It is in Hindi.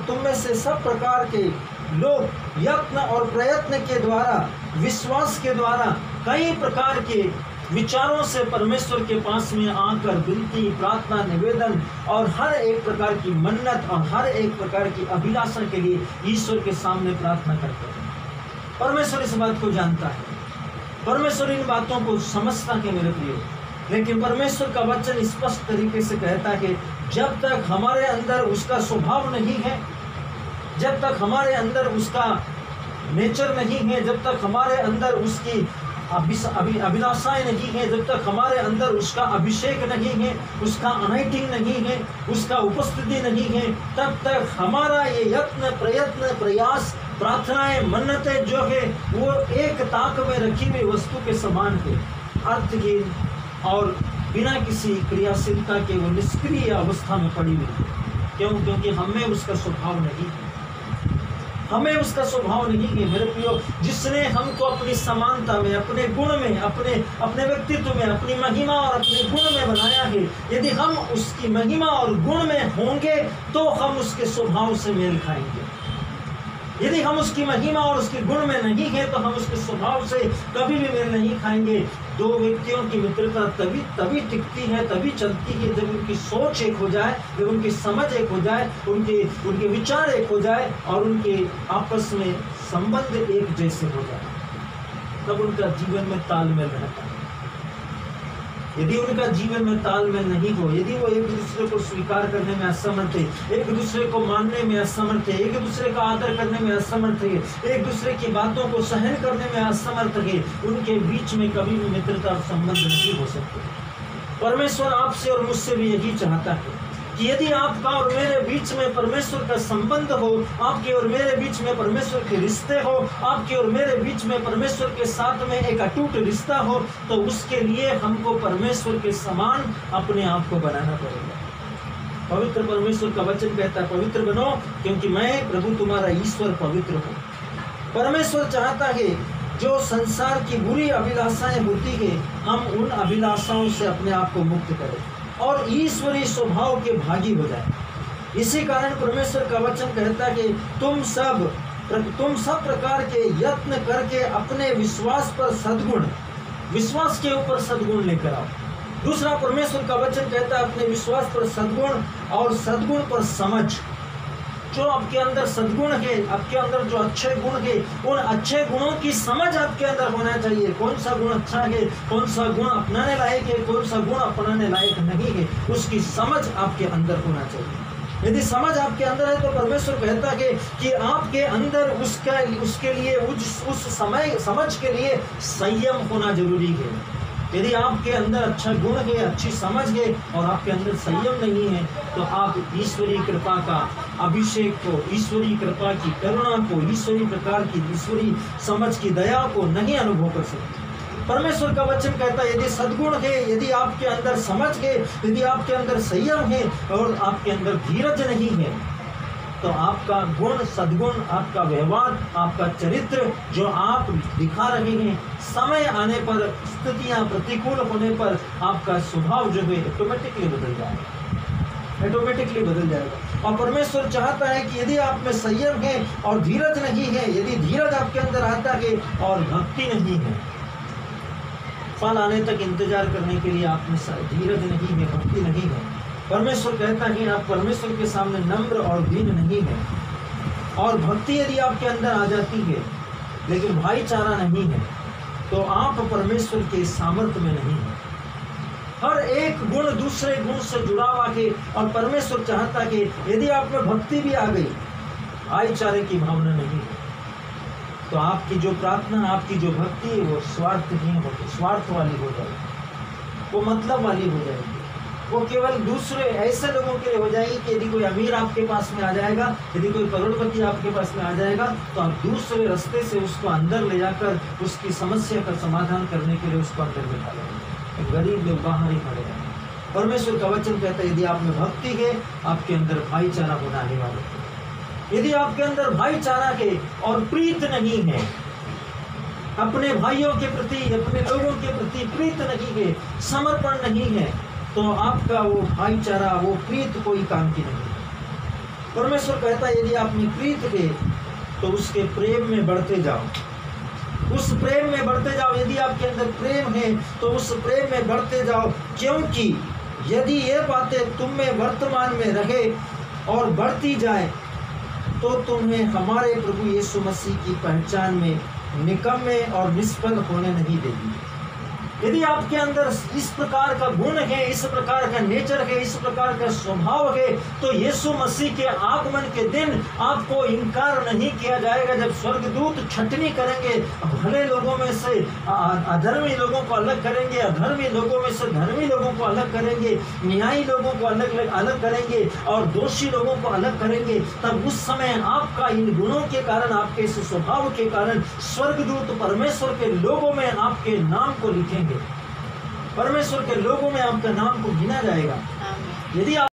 तुम में से सब प्रकार के लोग यत्न और प्रयत्न के द्वारा, विश्वास के द्वारा कई प्रकार के विचारों से परमेश्वर के पास में आकर विनती, प्रार्थना, निवेदन और हर एक प्रकार की मन्नत और हर एक प्रकार की अभिलाषा के लिए ईश्वर के सामने प्रार्थना करते हैं। परमेश्वर इस बात को जानता है, परमेश्वर इन बातों को समझता है मेरे प्रियो। लेकिन परमेश्वर का वचन स्पष्ट तरीके से कहता है कि जब तक हमारे अंदर उसका स्वभाव नहीं है, जब तक हमारे अंदर उसका नेचर नहीं है, जब तक हमारे अंदर उसकी अभिलाषाएं नहीं है, जब तक हमारे अंदर उसका अभिषेक नहीं है, उसका अनाइटिंग नहीं है, उसका उपस्थिति नहीं है, तब तक हमारा ये यत्न, प्रयत्न, प्रयास, प्रार्थनाएं, मन्नतें जो है वो एक ताक में रखी हुई वस्तु के समान है, अर्थहीन और बिना किसी क्रियाशीलता के वो निष्क्रिय अवस्था में पड़ी हुई है। क्यों? क्योंकि हमें उसका स्वभाव नहीं है, हमें उसका स्वभाव नहीं है मेरे प्रियो। जिसने हमको अपनी समानता में, अपने गुण में, अपने व्यक्तित्व में, अपनी महिमा और अपने गुण में बनाया है, यदि हम उसकी महिमा और गुण में होंगे तो हम उसके स्वभाव से मेल खाएंगे। यदि हम उसकी महिमा और उसके गुण में नहीं है तो हम उसके स्वभाव से कभी भी मेल नहीं खाएंगे। दो व्यक्तियों की मित्रता तभी टिकती है, तभी चलती है जब उनकी सोच एक हो जाए, जब उनकी समझ एक हो जाए, उनके विचार एक हो जाए और उनके आपस में संबंध एक जैसे हो जाए, तब उनका जीवन में तालमेल रहता है। यदि उनका जीवन में तालमेल नहीं हो, यदि वो एक दूसरे को स्वीकार करने में असमर्थ है, एक दूसरे को मानने में असमर्थ है, एक दूसरे का आदर करने में असमर्थ है, एक दूसरे की बातों को सहन करने में असमर्थ है, उनके बीच में कभी भी मित्रता और संबंध नहीं हो सकते। परमेश्वर आपसे और मुझसे भी यही चाहता है कि यदि आपका और मेरे बीच में परमेश्वर का संबंध हो, आपके और मेरे बीच में परमेश्वर के रिश्ते हो, आपके और मेरे बीच में परमेश्वर के साथ में एक अटूट रिश्ता हो, तो उसके लिए हमको परमेश्वर के समान अपने आप को बनाना पड़ेगा। पवित्र परमेश्वर का वचन कहता है, पवित्र बनो क्योंकि मैं प्रभु तुम्हारा ईश्वर पवित्र हूँ। परमेश्वर चाहता है जो संसार की बुरी अभिलाषाएं होती है, हम उन अभिलाषाओं से अपने आप को मुक्त करें और ईश्वरीय स्वभाव के भागी हो जाए। इसी कारण परमेश्वर का वचन कहता है कि तुम सब प्रकार के यत्न करके अपने विश्वास पर सद्गुण, विश्वास के ऊपर सद्गुण लेकर आओ। दूसरा परमेश्वर का वचन कहता है अपने विश्वास पर सद्गुण और सद्गुण पर समझ। जो आपके अंदर सद्गुण है, आपके अंदर जो अच्छे गुण है, उन अच्छे गुणों की समझ आपके अंदर होना चाहिए। कौन सा गुण अच्छा है, कौन सा गुण अपनाने लायक है, कौन सा गुण अपनाने लायक नहीं है, उसकी समझ आपके अंदर होना चाहिए। यदि समझ आपके अंदर है तो परमेश्वर कहता है कि आपके अंदर उसके लिए उस समय समझ के लिए संयम होना जरूरी है। यदि आपके अंदर अच्छा गुण है, अच्छी समझ है और आपके अंदर संयम नहीं है, तो आप ईश्वरीय कृपा का अभिषेक को, ईश्वरीय कृपा की करुणा को, ईश्वरीय प्रकार की ईश्वरीय समझ की दया को नहीं अनुभव कर सकते। परमेश्वर का वचन कहता है यदि सद्गुण है, यदि आपके अंदर समझ है, यदि आपके अंदर संयम है और आपके अंदर धीरज नहीं है, तो आपका गुण, सद्गुण, आपका व्यवहार, आपका चरित्र जो आप दिखा रहे हैं, समय आने पर, स्थितियां प्रतिकूल होने पर आपका स्वभाव जो है ऑटोमेटिकली बदल जाएगा, ऑटोमेटिकली बदल जाएगा। और परमेश्वर चाहता है कि यदि आप में संयम है और धीरज नहीं है, यदि धीरज आपके अंदर आता है और भक्ति नहीं है, फल आने तक इंतजार करने के लिए आप में धीरज नहीं है, भक्ति नहीं है, परमेश्वर कहता है आप परमेश्वर के सामने नम्र और दीन नहीं है, और भक्ति यदि आपके अंदर आ जाती है लेकिन भाईचारा नहीं है, तो आप परमेश्वर के सामर्थ्य में नहीं है। हर एक गुण दूसरे गुण से जुड़ा हुआ है और परमेश्वर चाहता है यदि आप में भक्ति भी आ गई, भाईचारे की भावना नहीं है, तो आपकी जो प्रार्थना, आपकी जो भक्ति है वो स्वार्थहीन होगी, स्वार्थ वाली हो जाएगी, वो मतलब वाली हो जाएगी, वो केवल दूसरे ऐसे लोगों के लिए हो जाएगी कि यदि कोई अमीर आपके पास में आ जाएगा, यदि कोई करोड़पति आपके पास में आ जाएगा, तो आप दूसरे रास्ते से उसको अंदर ले जाकर उसकी समस्या का समाधान करने के लिए उसको अंदर बिठा लेंगे। गरीब लोग बाहर ही खड़े हैं। परमेश्वर का वचन कहता है यदि आप में भक्ति है, आपके अंदर भाईचारा होना अनिवार्य है। यदि आपके अंदर भाईचारा है और प्रीत नहीं है, अपने भाइयों के प्रति, अपने लोगों के प्रति प्रीत नहीं है, समर्पण नहीं है, तो आपका वो भाईचारा, वो प्रीत कोई काम की नहीं। परमेश्वर कहता है यदि आप में प्रीत है तो उसके प्रेम में बढ़ते जाओ, उस प्रेम में बढ़ते जाओ। यदि आपके अंदर प्रेम है तो उस प्रेम में बढ़ते जाओ, क्योंकि यदि ये बातें तुम में वर्तमान में रहे और बढ़ती जाए तो तुम्हें हमारे प्रभु यीशु मसीह की पहचान में निकम्मे और निष्फल होने नहीं देगी। यदि आपके अंदर इस प्रकार का गुण है, इस प्रकार का नेचर है, इस प्रकार का स्वभाव है, तो यीशु मसीह के आगमन के दिन आपको इनकार नहीं किया जाएगा। जब स्वर्गदूत छटनी करेंगे, भले लोगों में से अधर्मी लोगों को अलग करेंगे, अधर्मी लोगों में से धर्मी लोगों को अलग करेंगे, न्यायी लोगों को अलग करेंगे और दोषी लोगों को अलग करेंगे, तब उस समय आपका इन गुणों के कारण, आपके इस स्वभाव के कारण स्वर्गदूत परमेश्वर के लोगों में आपके नाम को लिखेंगे, परमेश्वर के लोगों में आपका नाम को गिना जाएगा। यदि आप